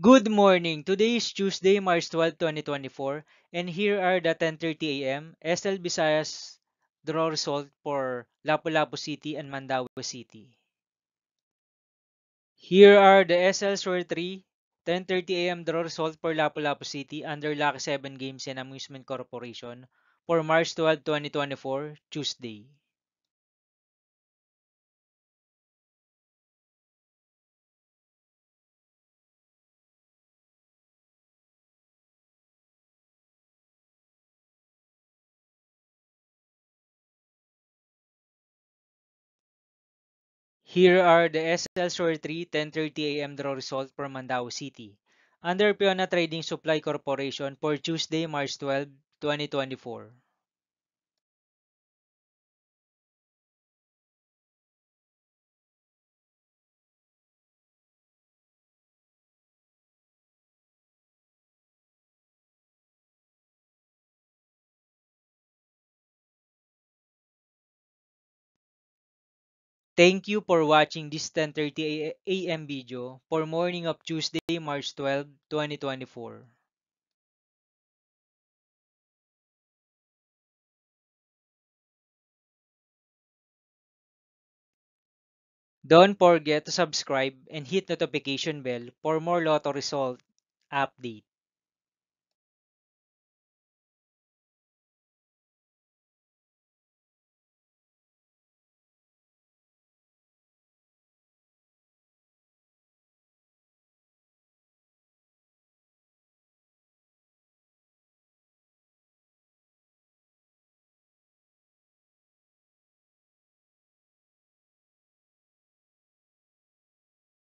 Good morning. Today is Tuesday, March 12, 2024, and here are the 10:30 a.m. SL Visayas draw result for Lapu-Lapu City and Mandaue City. Here are the SL Shore 3 10:30 a.m. draw result for Lapu-Lapu City under Lucky 7 Games and Amusement Corporation for March 12, 2024, Tuesday. Here are the SL Shore 3 10:30 a.m. draw result for Mandaue City under Piona Trading Supply Corporation for Tuesday, March 12, 2024. Thank you for watching this 10:30 a.m. video for morning of Tuesday, March 12, 2024. Don't forget to subscribe and hit notification bell for more lotto result update.